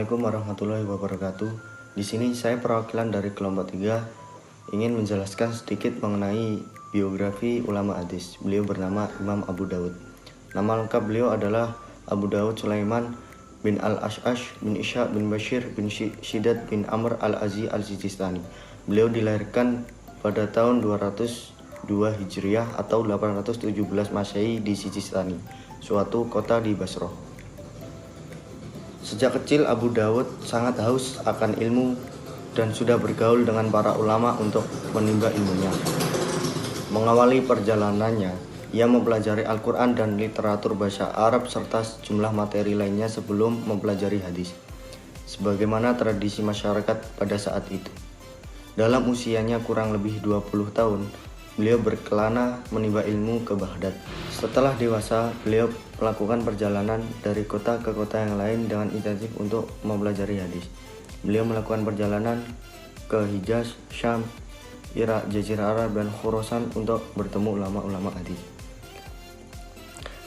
Assalamualaikum warahmatullahi wabarakatuh. Di sini saya perwakilan dari kelompok 3 ingin menjelaskan sedikit mengenai biografi ulama hadis. Beliau bernama Imam Abu Dawud. Nama lengkap beliau adalah Abu Dawud Sulaiman bin Al-Ash'ash bin Ishaq bin Bashir bin Shiddad bin Amr Al-Azi Al-Sijistani. Beliau dilahirkan pada tahun 202 Hijriah atau 817 Masehi di Sijistani, suatu kota di Basrah. Sejak kecil Abu Dawud sangat haus akan ilmu dan sudah bergaul dengan para ulama untuk menimba ilmunya. Mengawali perjalanannya, ia mempelajari Al-Quran dan literatur bahasa Arab serta sejumlah materi lainnya sebelum mempelajari hadis, sebagaimana tradisi masyarakat pada saat itu. Dalam usianya kurang lebih 20 tahun, beliau berkelana menimba ilmu ke Baghdad. Setelah dewasa, beliau melakukan perjalanan dari kota ke kota yang lain dengan intensif untuk mempelajari hadis. Beliau melakukan perjalanan ke Hijaz, Syam, Irak, Jazirah Arab, dan Khurasan untuk bertemu ulama-ulama hadis.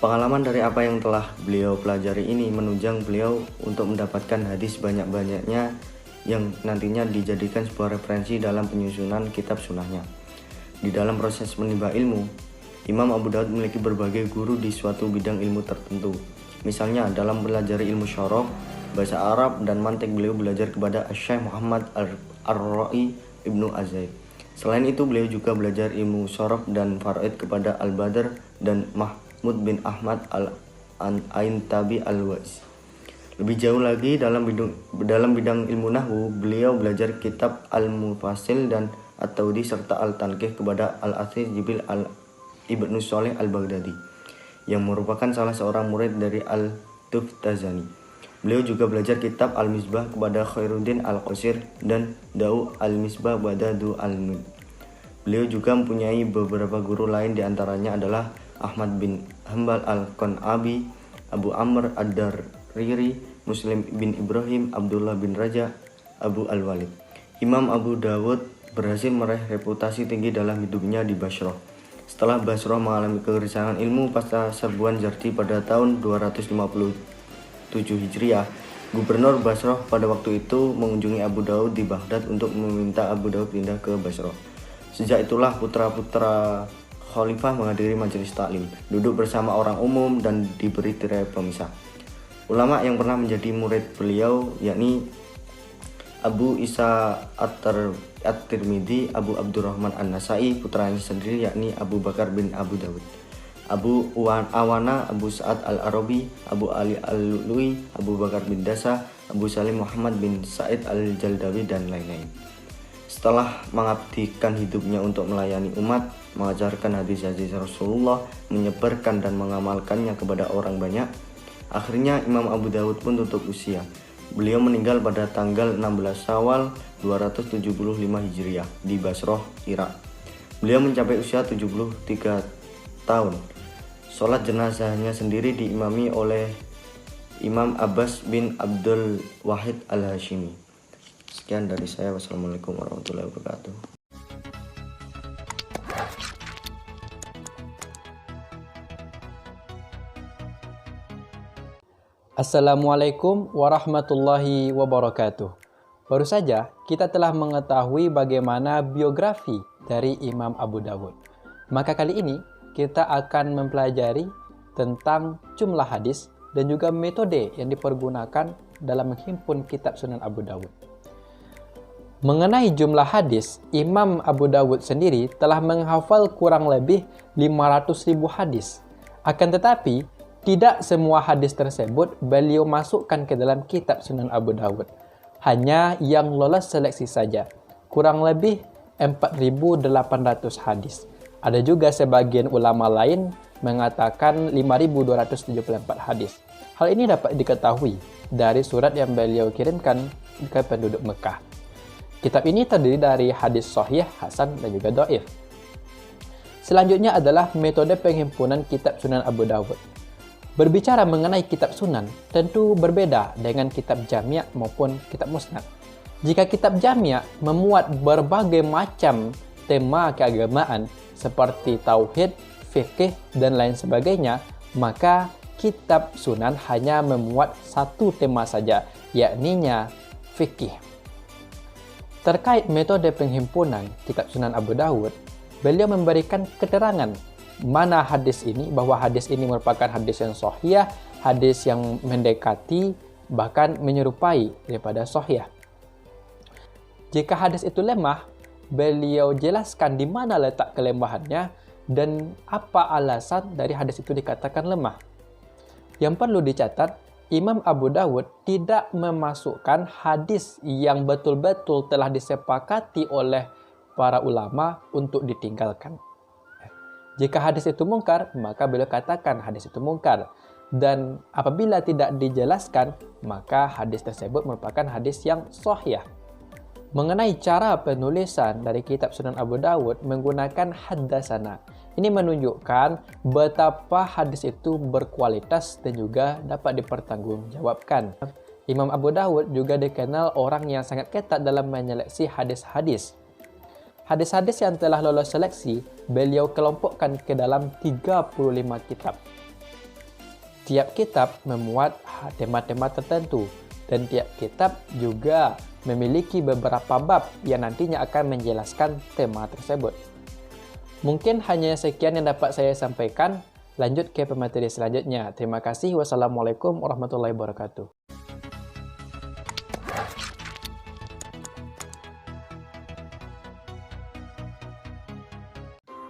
Pengalaman dari apa yang telah beliau pelajari ini menunjang beliau untuk mendapatkan hadis banyak-banyaknya yang nantinya dijadikan sebuah referensi dalam penyusunan kitab sunnahnya. Di dalam proses menimba ilmu, Imam Abu Dawud memiliki berbagai guru di suatu bidang ilmu tertentu. Misalnya dalam belajar ilmu syarah, bahasa Arab, dan mantik beliau belajar kepada Syekh Muhammad Ar-Ra'i Ibnu Azaid. Selain itu beliau juga belajar ilmu syarah dan faraid kepada Al-Badr dan Mahmud bin Ahmad Al-Aintabi Al-Wais. Lebih jauh lagi dalam bidang ilmu nahwu, beliau belajar kitab Al-Mufasil dan At-Tawdi serta Al-Tanqih kepada Al-Athir Jibril Ibnu Shalih Al-Baghdadi, yang merupakan salah seorang murid dari Al-Tuftazani. Beliau juga belajar kitab Al-Misbah kepada Khairuddin Al-Qasir dan Da'u Al-Misbah pada Du Al-Mud. Beliau juga mempunyai beberapa guru lain, diantaranya adalah Ahmad bin Hanbal Al-Qanabi, Abu Amr Ad-Dariri, Muslim bin Ibrahim, Abdullah bin Raja, Abu Al-Walid. Imam Abu Dawud berhasil meraih reputasi tinggi dalam hidupnya di Basrah. Setelah Basrah mengalami kegelisahan ilmu pasca serbuan Jardi pada tahun 257 Hijriah, Gubernur Basrah pada waktu itu mengunjungi Abu Dawud di Baghdad untuk meminta Abu Dawud pindah ke Basrah. Sejak itulah putra-putra khalifah menghadiri majelis taklim, duduk bersama orang umum, dan diberi tirai pemisah. Ulama yang pernah menjadi murid beliau yakni Abu Isa At-Tirmidzi, Abu Abdurrahman An-Nasai, putranya sendiri yakni Abu Bakar bin Abu Dawud, Abu Awana, Abu Sa'ad Al-Arabi, Abu Ali Al-Lu'i, Abu Bakar bin Dasa, Abu Salim Muhammad bin Sa'id Al-Jaldawi, dan lain-lain. Setelah mengabdikan hidupnya untuk melayani umat, mengajarkan hadis-hadis Rasulullah, menyebarkan dan mengamalkannya kepada orang banyak, akhirnya Imam Abu Dawud pun tutup usia. Beliau meninggal pada tanggal 16 Syawal 275 Hijriah di Basrah, Irak. Beliau mencapai usia 73 tahun. Sholat jenazahnya sendiri diimami oleh Imam Abbas bin Abdul Wahid Al-Hashimi. Sekian dari saya. Wassalamualaikum warahmatullahi wabarakatuh. Assalamualaikum warahmatullahi wabarakatuh. Baru saja kita telah mengetahui bagaimana biografi dari Imam Abu Dawud. Maka kali ini kita akan mempelajari tentang jumlah hadis dan juga metode yang dipergunakan dalam menghimpun kitab Sunan Abu Dawud. Mengenai jumlah hadis, Imam Abu Dawud sendiri telah menghafal kurang lebih 500.000 hadis. Akan tetapi, tidak semua hadis tersebut beliau masukkan ke dalam kitab Sunan Abu Dawud. Hanya yang lolos seleksi saja, kurang lebih 4.800 hadis. Ada juga sebagian ulama lain mengatakan 5.274 hadis. Hal ini dapat diketahui dari surat yang beliau kirimkan ke penduduk Mekah. Kitab ini terdiri dari hadis sahih, hasan, dan juga dhaif. Selanjutnya adalah metode penghimpunan kitab Sunan Abu Dawud. Berbicara mengenai kitab sunan, tentu berbeda dengan kitab jami' maupun kitab musnad. Jika kitab jami' memuat berbagai macam tema keagamaan seperti tauhid, fikih, dan lain sebagainya, maka kitab sunan hanya memuat satu tema saja, yakninya fikih. Terkait metode penghimpunan kitab Sunan Abu Dawud, beliau memberikan keterangan mana hadis ini, bahwa hadis ini merupakan hadis yang sahih, hadis yang mendekati bahkan menyerupai daripada sahih. Jika hadis itu lemah, beliau jelaskan di mana letak kelemahannya dan apa alasan dari hadis itu dikatakan lemah. Yang perlu dicatat, Imam Abu Dawud tidak memasukkan hadis yang betul-betul telah disepakati oleh para ulama untuk ditinggalkan. Jika hadis itu mungkar, maka beliau katakan hadis itu mungkar. Dan apabila tidak dijelaskan, maka hadis tersebut merupakan hadis yang sahih. Mengenai cara penulisan dari kitab Sunan Abu Dawud menggunakan haddasana, ini menunjukkan betapa hadis itu berkualitas dan juga dapat dipertanggungjawabkan. Imam Abu Dawud juga dikenal orang yang sangat ketat dalam menyeleksi hadis-hadis. Hadis-hadis yang telah lolos seleksi, beliau kelompokkan ke dalam 35 kitab. Tiap kitab memuat tema-tema tertentu, dan tiap kitab juga memiliki beberapa bab yang nantinya akan menjelaskan tema tersebut. Mungkin hanya sekian yang dapat saya sampaikan. Lanjut ke pemateri selanjutnya. Terima kasih. Wassalamualaikum warahmatullahi wabarakatuh.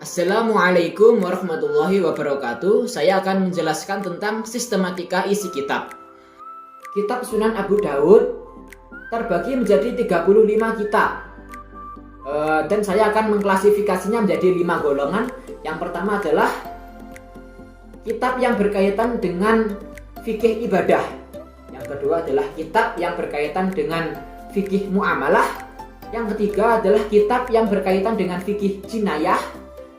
Assalamualaikum warahmatullahi wabarakatuh. Saya akan menjelaskan tentang sistematika isi kitab. Kitab Sunan Abu Dawud terbagi menjadi 35 kitab. Dan saya akan mengklasifikasinya menjadi 5 golongan. Yang pertama adalah kitab yang berkaitan dengan fikih ibadah. Yang kedua adalah kitab yang berkaitan dengan fikih muamalah. Yang ketiga adalah kitab yang berkaitan dengan fikih jinayah.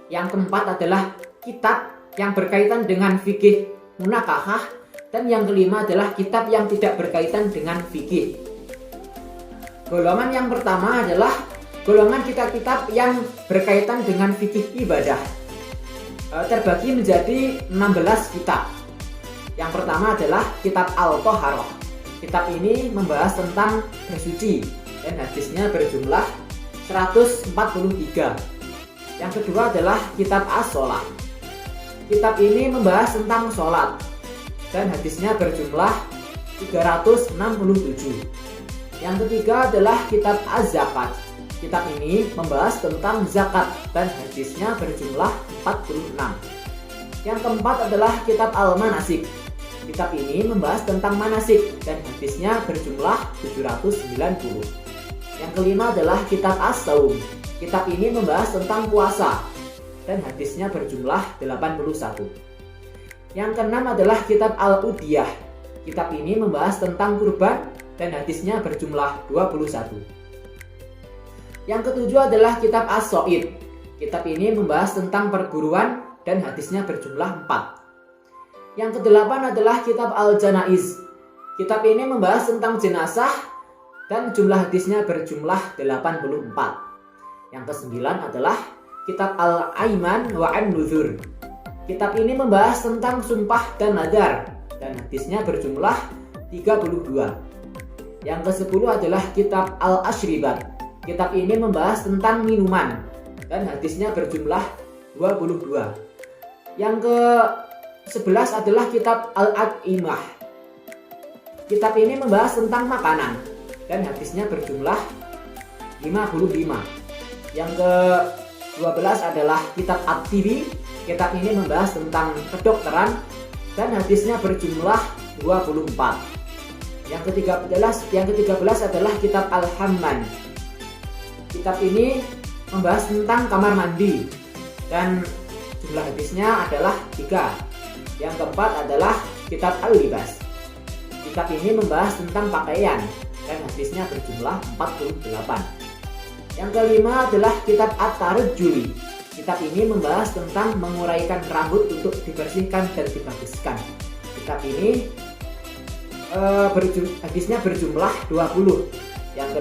Yang keempat adalah kitab yang berkaitan dengan fikih munakahah. Dan yang kelima adalah kitab yang tidak berkaitan dengan fikih. Golongan yang pertama adalah golongan kitab-kitab yang berkaitan dengan fikih ibadah. Terbagi menjadi 16 kitab. Yang pertama adalah kitab Al-Toharoh. Kitab ini membahas tentang bersuci dan hadisnya berjumlah 143. Yang kedua adalah kitab As-Sholat. Kitab ini membahas tentang sholat dan hadisnya berjumlah 367. Yang ketiga adalah kitab Az-Zakat. Kitab ini membahas tentang zakat dan hadisnya berjumlah 46. Yang keempat adalah kitab Al-Manasik. Kitab ini membahas tentang manasik dan hadisnya berjumlah 790. Yang kelima adalah kitab As-Saum. Kitab ini membahas tentang puasa dan hadisnya berjumlah 81. Yang keenam adalah kitab Al-Udiyah. Kitab ini membahas tentang kurban dan hadisnya berjumlah 21. Yang ketujuh adalah kitab As-Soid. Kitab ini membahas tentang perburuan dan hadisnya berjumlah 4. Yang kedelapan adalah kitab Al-Janaiz. Kitab ini membahas tentang jenazah dan jumlah hadisnya berjumlah 84. Yang kesembilan adalah kitab Al-Aiman wa An-Nuzur. Kitab ini membahas tentang sumpah dan nadar dan hadisnya berjumlah 32. Yang ke-10 adalah kitab Al-Ashribat. Kitab ini membahas tentang minuman dan hadisnya berjumlah 22. Yang ke-11 adalah kitab Al-At'imah. Kitab ini membahas tentang makanan dan hadisnya berjumlah 55. Yang ke-12 adalah kitab At-Tibi. Kitab ini membahas tentang kedokteran dan hadisnya berjumlah 24. Yang ke-13 adalah kitab Al-Hamman. Kitab ini membahas tentang kamar mandi dan jumlah hadisnya adalah 3. Yang keempat adalah kitab Al-Libas. Kitab ini membahas tentang pakaian dan hadisnya berjumlah 48. Yang kelima adalah kitab At-Tarjuli. Kitab ini membahas tentang menguraikan rambut untuk dibersihkan dan dibaguskan. Kitab ini hadisnya berjumlah 20. Yang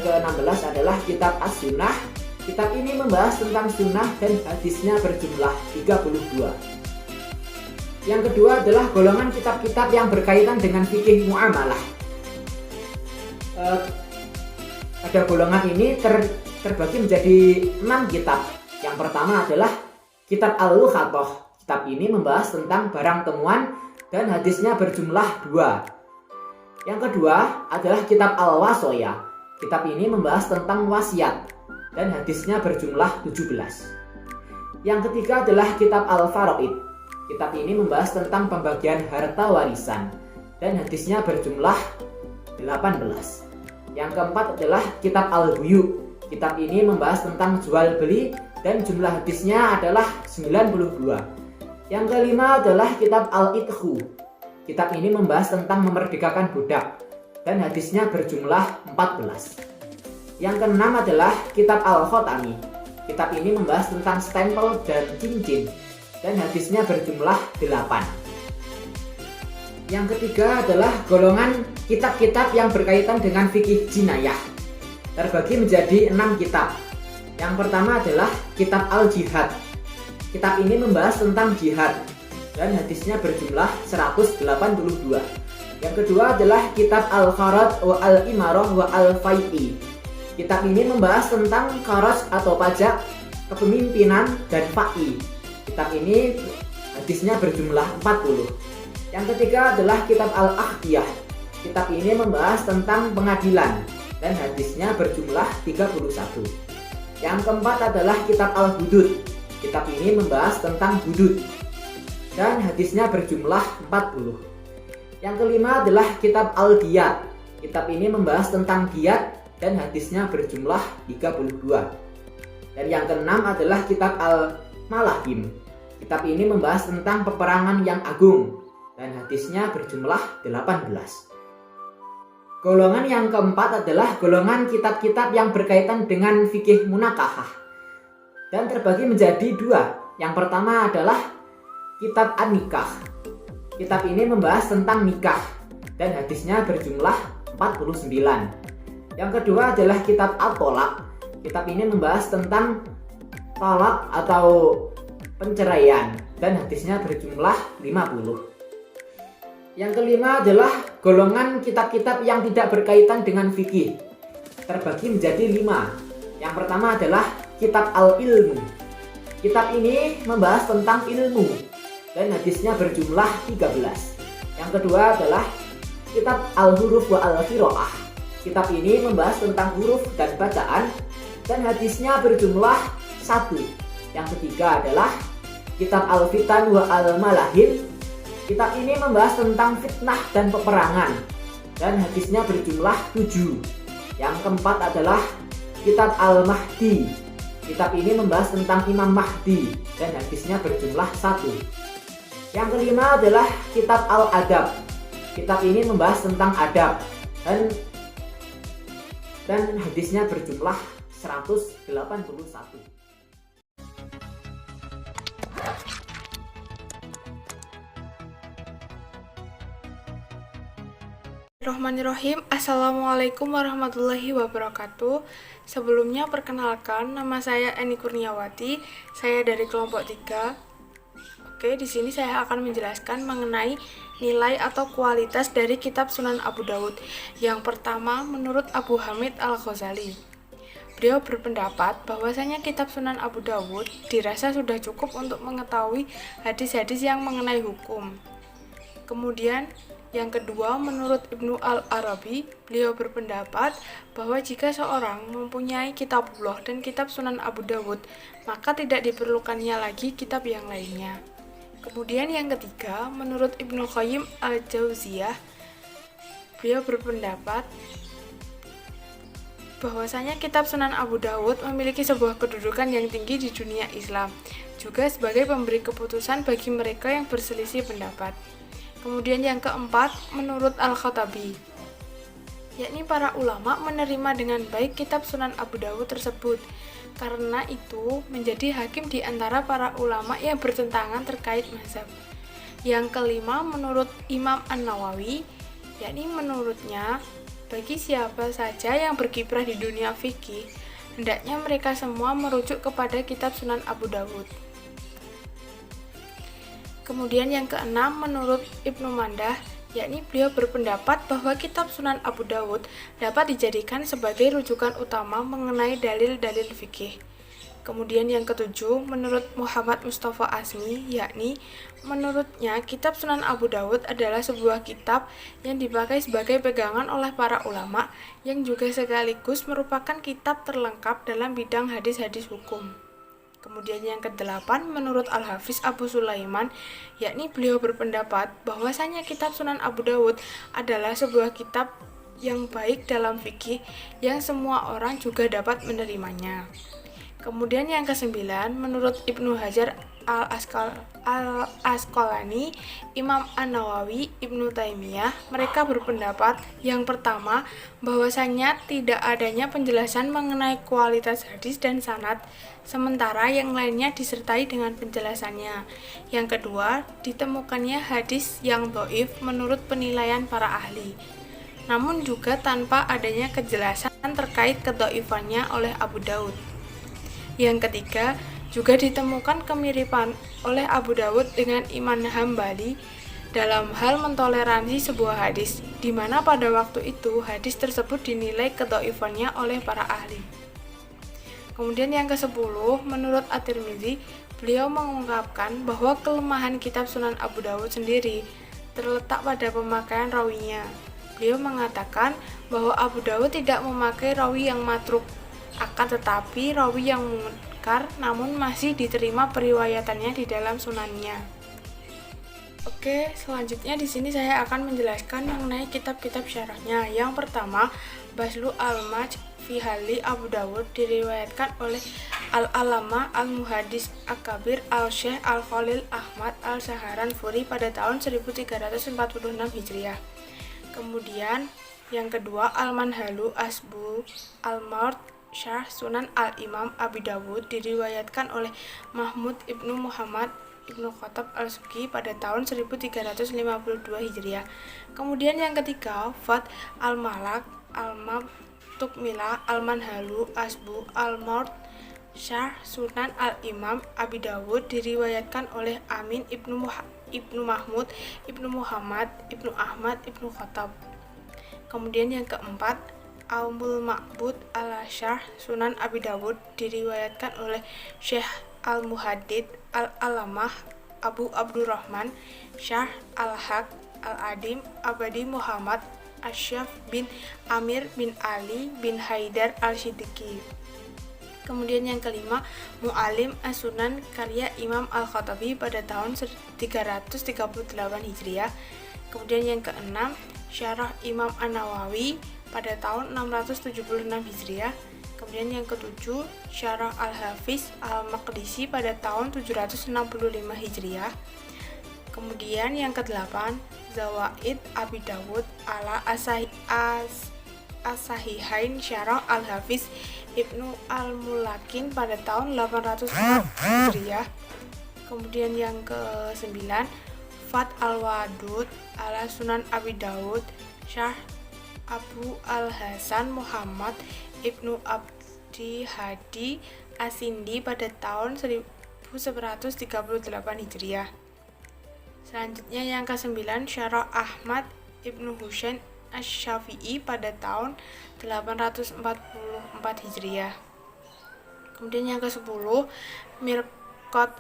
ke-16 adalah kitab As-Sunnah. Kitab ini membahas tentang sunnah dan hadisnya berjumlah 32. Yang kedua adalah golongan kitab-kitab yang berkaitan dengan fikih muamalah. pada golongan ini terbagi menjadi 6 kitab. Yang pertama adalah kitab Al-Lughathah. Kitab ini membahas tentang barang temuan dan hadisnya berjumlah 2. Yang kedua adalah kitab Al-Wasoya. Kitab ini membahas tentang wasiat dan hadisnya berjumlah 17. Yang ketiga adalah kitab Al-Faraid. Kitab ini membahas tentang pembagian harta warisan dan hadisnya berjumlah 18. Yang keempat adalah kitab Al-Buyu. Kitab ini membahas tentang jual beli dan jumlah hadisnya adalah 92. Yang kelima adalah kitab Al-Ithu. Kitab ini membahas tentang memerdekakan budak dan hadisnya berjumlah 14. Yang keenam adalah kitab Al-Khatami. Kitab ini membahas tentang stempel dan cincin dan hadisnya berjumlah 8. Yang ketiga adalah golongan kitab-kitab yang berkaitan dengan fikih jinayah. Terbagi menjadi 6 kitab. Yang pertama adalah kitab Al-Jihad. Kitab ini membahas tentang jihad dan hadisnya berjumlah 182. Yang kedua adalah kitab Al-Kharaj wa Al-Imarah wa Al-Fai'i. Kitab ini membahas tentang kharaj atau pajak, kepemimpinan, dan fa'i. Kitab ini hadisnya berjumlah 40. Yang ketiga adalah kitab Al-Akhdiyah. Kitab ini membahas tentang pengadilan dan hadisnya berjumlah 31. Yang keempat adalah kitab Al-Hudud. Kitab ini membahas tentang hudud dan hadisnya berjumlah 40. Yang kelima adalah kitab Al-Diyat. Kitab ini membahas tentang diyat dan hadisnya berjumlah 32. Dan yang keenam adalah kitab Al-Malahim. Kitab ini membahas tentang peperangan yang agung dan hadisnya berjumlah 18. Golongan yang keempat adalah golongan kitab-kitab yang berkaitan dengan fikih munakahah dan terbagi menjadi 2. Yang pertama adalah kitab An-Nikah. Kitab ini membahas tentang nikah dan hadisnya berjumlah 49. Yang kedua adalah kitab At-Tolaq. Kitab ini membahas tentang talak atau penceraian dan hadisnya berjumlah 50. Yang kelima adalah golongan kitab-kitab yang tidak berkaitan dengan fikih. Terbagi menjadi 5. Yang pertama adalah kitab Al-Ilmu. Kitab ini membahas tentang ilmu dan hadisnya berjumlah 13. Yang kedua adalah kitab Al-Huruf wa Al-Qiraah. Kitab ini membahas tentang huruf dan bacaan dan hadisnya berjumlah 1. Yang ketiga adalah kitab Al-Fitan wa Al-Malahim. Kitab ini membahas tentang fitnah dan peperangan dan hadisnya berjumlah 7. Yang keempat adalah kitab Al-Mahdi. Kitab ini membahas tentang Imam Mahdi dan hadisnya berjumlah 1. Yang kelima adalah kitab Al-Adab. Kitab ini membahas tentang adab dan hadisnya berjumlah 181. Bismillahirrahmanirrahim. Assalamualaikum warahmatullahi wabarakatuh. Sebelumnya perkenalkan, nama saya Eni Kurniawati. Saya dari kelompok 3. Oke, di sini saya akan menjelaskan mengenai nilai atau kualitas dari kitab Sunan Abu Dawud. Yang pertama, menurut Abu Hamid Al-Ghazali. Beliau berpendapat bahwasanya kitab Sunan Abu Dawud dirasa sudah cukup untuk mengetahui hadis-hadis yang mengenai hukum. Kemudian yang kedua, menurut Ibnu Al-Arabi, beliau berpendapat bahwa jika seorang mempunyai kitabullah dan kitab Sunan Abu Dawud, maka tidak diperlukannya lagi kitab yang lainnya. Kemudian yang ketiga, menurut Ibnu Qayyim Al-Jauziyah, beliau berpendapat bahwasanya kitab Sunan Abu Dawud memiliki sebuah kedudukan yang tinggi di dunia Islam, juga sebagai pemberi keputusan bagi mereka yang berselisih pendapat. Kemudian yang keempat, menurut Al-Khattabi, yakni para ulama menerima dengan baik kitab Sunan Abu Dawud tersebut, karena itu menjadi hakim di antara para ulama yang bertentangan terkait mazhab. Yang kelima, menurut Imam An-Nawawi, yakni menurutnya, bagi siapa saja yang berkiprah di dunia fikih, hendaknya mereka semua merujuk kepada kitab Sunan Abu Dawud. Kemudian yang keenam, menurut Ibnu Mandah, yakni beliau berpendapat bahwa kitab Sunan Abu Dawud dapat dijadikan sebagai rujukan utama mengenai dalil-dalil fikih. Kemudian yang ketujuh, menurut Muhammad Mustafa Azmi, yakni menurutnya kitab Sunan Abu Dawud adalah sebuah kitab yang dipakai sebagai pegangan oleh para ulama yang juga sekaligus merupakan kitab terlengkap dalam bidang hadis-hadis hukum. Kemudian yang kedelapan, menurut Al-Hafiz Abu Sulaiman, yakni beliau berpendapat bahwasanya kitab Sunan Abu Dawud adalah sebuah kitab yang baik dalam fikih yang semua orang juga dapat menerimanya. Kemudian yang kesembilan, menurut Ibnu Hajar Al-Asqalani, Imam An-Nawawi, Ibnu Taimiyah, mereka berpendapat yang pertama, bahwasanya tidak adanya penjelasan mengenai kualitas hadis dan sanad, sementara yang lainnya disertai dengan penjelasannya. Yang kedua, ditemukannya hadis yang dhaif menurut penilaian para ahli, namun juga tanpa adanya kejelasan terkait kedhaifannya oleh Abu Daud. Yang ketiga, juga ditemukan kemiripan oleh Abu Dawud dengan Imam Hambali dalam hal mentoleransi sebuah hadis, di mana pada waktu itu hadis tersebut dinilai kedhaifannya oleh para ahli. Kemudian yang ke-10, menurut At-Tirmidzi, beliau mengungkapkan bahwa kelemahan kitab Sunan Abu Dawud sendiri terletak pada pemakaian rawinya. Beliau mengatakan bahwa Abu Dawud tidak memakai rawi yang matruk, akan tetapi rawi yang munkar namun masih diterima periwayatannya di dalam sunannya. Oke, selanjutnya di sini saya akan menjelaskan mengenai kitab-kitab syarahnya. Yang pertama, Baslu Al-Maj fi Hali Abu Dawud diriwayatkan oleh Al-Alama Al-Muhaddis Akabir Al-Syekh Al-Khalil Ahmad Al-Saharanfuri pada tahun 1346 Hijriah. Kemudian yang kedua, Al-Manhalu Asbu Al-Maut Syarh Sunan Al-Imam Abi Dawud diriwayatkan oleh Mahmud Ibnu Muhammad Ibnu Khattab Al-Subki pada tahun 1352 Hijriah. Kemudian yang ketiga, Fat Al-Malak Al-Mab Tukmila Al-Manhalu Asbu Al-Maut Syarh Sunan Al-Imam Abi Dawud diriwayatkan oleh Amin Ibnu Mahmud Ibnu Muhammad Ibnu Ahmad Ibnu Khattab. Kemudian yang keempat, Aumul Ma'bud Al-Syarh Sunan Abi Dawud diriwayatkan oleh Syekh Al-Muhaddid Al-Alamah Abu Abdurrahman Syarh Al-Haq Al-Adim Abadi Muhammad Asyaf bin Amir bin Ali bin Haidar Al-Siddiqi. Kemudian yang kelima, Mu'alim As-Sunan karya Imam Al-Khattabi pada tahun 338 Hijriah. Kemudian yang keenam, Syarah Imam An-Nawawi pada tahun 676 Hijriah. Kemudian yang ketujuh, Syarah Al-Hafiz Al-Maqdisi pada tahun 765 Hijriah. Kemudian yang kedelapan, Zawaid Abi Dawud ala As-Sahihain Syarah Al-Hafiz Ibnu Al-Mulakin pada tahun 804 Hijriah. Kemudian yang ke-9, Fat Al-Wadud ala Sunan Abi Dawud Syarh Abu Al-Hasan Muhammad Ibnu Abdi Hadi Asindi pada tahun 1138 Hijriah. Selanjutnya yang ke-9, Syarah Ahmad Ibnu Husain Asy-Syafi'i pada tahun 844 Hijriah. Kemudian yang ke-10, Mirqat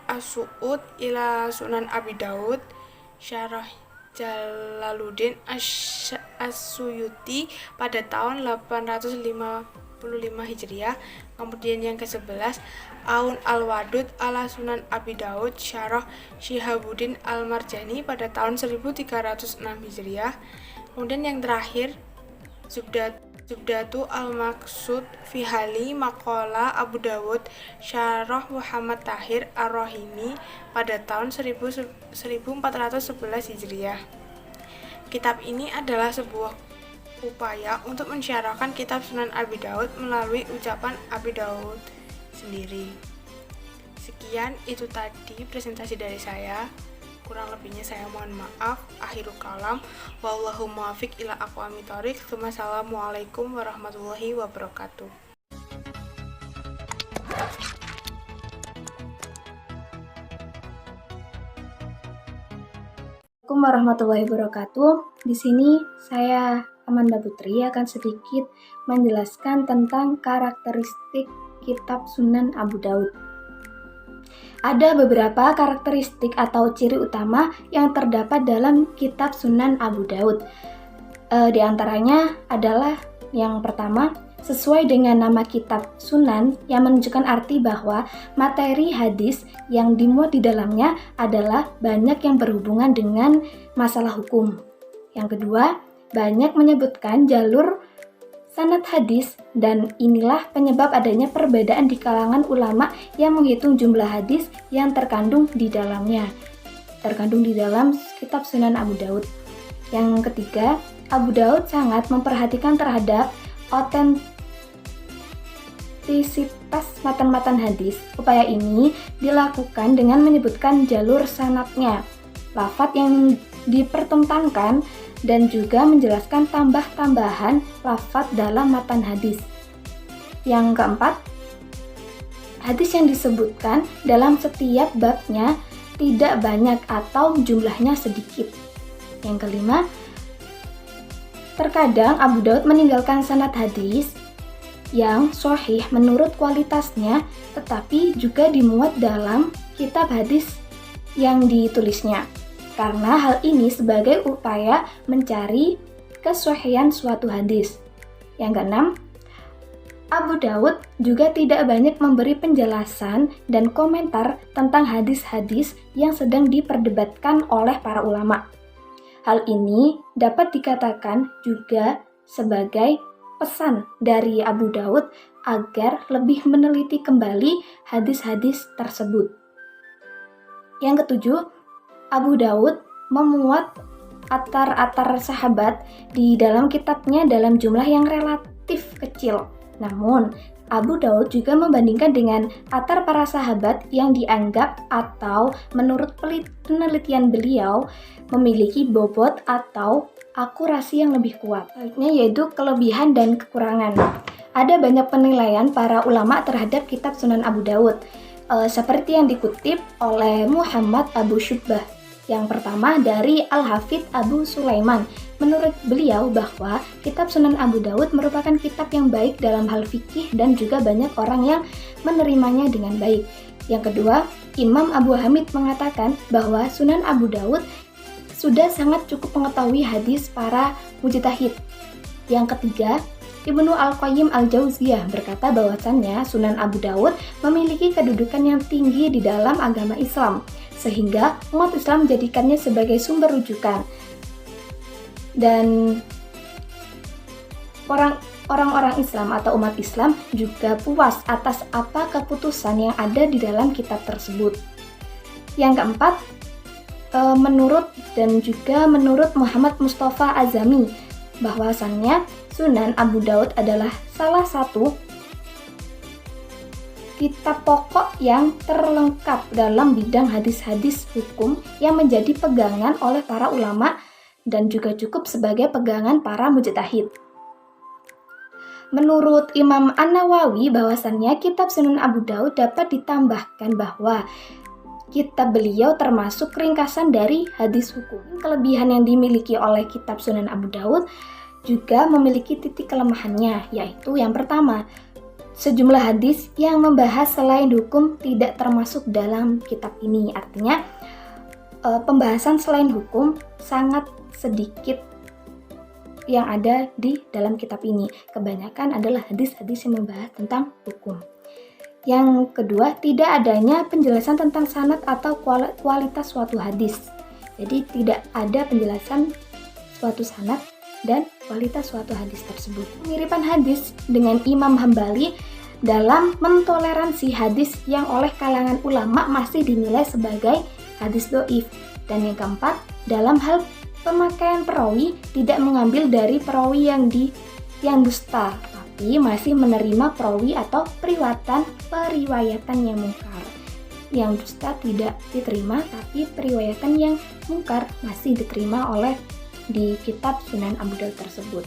As-Su'ud ila Sunan Abi Dawud Syarah Jalaluddin As-Suyuti pada tahun 855 Hijriah. Kemudian yang ke-11, Aun Al-Wadud ala Sunan Abi Dawud Syarah Syihabuddin Al-Marjani pada tahun 1306 Hijriah. Kemudian yang terakhir, Zubdatu Al-Maqsud fi Hali Maqala Abu Dawud Syarah Muhammad Tahir Ar-Rahimi pada tahun 1411 Hijriah. Kitab ini adalah sebuah upaya untuk mensyarahkan kitab Sunan Abi Dawud melalui ucapan Abi Dawud sendiri. Sekian itu tadi presentasi dari saya. Kurang lebihnya saya mohon maaf. Akhirul kalam. Wallahu muwaffiq ila aqwamit thoriq. Wassalamualaikum warahmatullahi wabarakatuh. Assalamualaikum warahmatullahi wabarakatuh. Di sini saya Amanda Putri akan sedikit menjelaskan tentang karakteristik kitab Sunan Abu Daud. Ada beberapa karakteristik atau ciri utama yang terdapat dalam kitab Sunan Abu Daud. Di antaranya adalah yang pertama, sesuai dengan nama kitab Sunan yang menunjukkan arti bahwa materi hadis yang dimuat di dalamnya adalah banyak yang berhubungan dengan masalah hukum. Yang kedua, banyak menyebutkan jalur sanad hadis, dan inilah penyebab adanya perbedaan di kalangan ulama yang menghitung jumlah hadis yang terkandung di dalam kitab Sunan Abu Daud. Yang ketiga, Abu Daud sangat memperhatikan terhadap otentisitas matan-matan hadis. Upaya ini dilakukan dengan menyebutkan jalur sanadnya, lafadz yang dipertentangkan, dan juga menjelaskan tambah-tambahan lafadz dalam matan hadis. Yang keempat, hadis yang disebutkan dalam setiap babnya tidak banyak atau jumlahnya sedikit. Yang kelima, terkadang Abu Daud meninggalkan sanad hadis yang sahih menurut kualitasnya, tetapi juga dimuat dalam kitab hadis yang ditulisnya, karena hal ini sebagai upaya mencari kesahihan suatu hadis. Yang keenam, Abu Daud juga tidak banyak memberi penjelasan dan komentar tentang hadis-hadis yang sedang diperdebatkan oleh para ulama. Hal ini dapat dikatakan juga sebagai pesan dari Abu Daud agar lebih meneliti kembali hadis-hadis tersebut. Yang ketujuh, Abu Daud memuat atar-atar sahabat di dalam kitabnya dalam jumlah yang relatif kecil. Namun, Abu Daud juga membandingkan dengan atar para sahabat yang dianggap atau menurut penelitian beliau memiliki bobot atau akurasi yang lebih kuat. Selanjutnya yaitu kelebihan dan kekurangan. Ada banyak penilaian para ulama terhadap kitab Sunan Abu Daud, seperti yang dikutip oleh Muhammad Abu Syubah. Yang pertama dari Al-Hafidh Abu Sulaiman. Menurut beliau bahwa kitab Sunan Abu Daud merupakan kitab yang baik dalam hal fikih dan juga banyak orang yang menerimanya dengan baik. Yang kedua, Imam Abu Hamid mengatakan bahwa Sunan Abu Daud sudah sangat cukup mengetahui hadis para mujtahid. Yang ketiga, Ibnu Al-Qayyim Al-Jauziyah berkata bahwasannya Sunan Abu Daud memiliki kedudukan yang tinggi di dalam agama Islam, sehingga umat Islam menjadikannya sebagai sumber rujukan. Dan orang-orang Islam atau umat Islam juga puas atas apa keputusan yang ada di dalam kitab tersebut. Yang keempat, menurut Muhammad Mustafa Azami, bahwasannya Sunan Abu Daud adalah salah satu kitab pokok yang terlengkap dalam bidang hadis-hadis hukum yang menjadi pegangan oleh para ulama dan juga cukup sebagai pegangan para mujtahid. Menurut Imam An-Nawawi bahwasannya kitab Sunan Abu Daud dapat ditambahkan bahwa kitab beliau termasuk ringkasan dari hadis hukum. Kelebihan yang dimiliki oleh kitab Sunan Abu Daud juga memiliki titik kelemahannya, yaitu yang pertama, sejumlah hadis yang membahas selain hukum tidak termasuk dalam kitab ini. Artinya, pembahasan selain hukum sangat sedikit yang ada di dalam kitab ini. Kebanyakan adalah hadis-hadis yang membahas tentang hukum. Yang kedua, tidak adanya penjelasan tentang sanad atau kualitas suatu hadis. Jadi tidak ada penjelasan suatu sanad dan kualitas suatu hadis tersebut. Pemiripan hadis dengan Imam Hambali dalam mentoleransi hadis yang oleh kalangan ulama masih dinilai sebagai hadis doif. Dan yang keempat, dalam hal pemakaian perawi tidak mengambil dari perawi yang dusta, tapi masih menerima perawi atau periwayatan yang mungkar. Yang dusta tidak diterima, tapi periwayatan yang mungkar masih diterima oleh di kitab Sunan Abu Daud tersebut.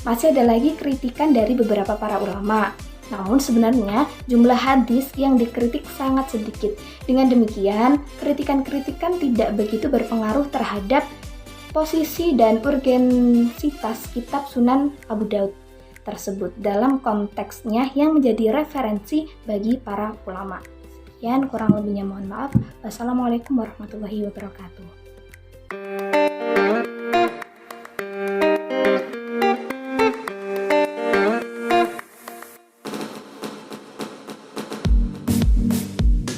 Masih ada lagi kritikan dari beberapa para ulama. Namun sebenarnya jumlah hadis yang dikritik sangat sedikit. Dengan demikian, kritikan-kritikan tidak begitu berpengaruh terhadap posisi dan urgensitas kitab Sunan Abu Daud tersebut dalam konteksnya yang menjadi referensi bagi para ulama. Sekian, kurang lebihnya mohon maaf. Wassalamualaikum warahmatullahi wabarakatuh.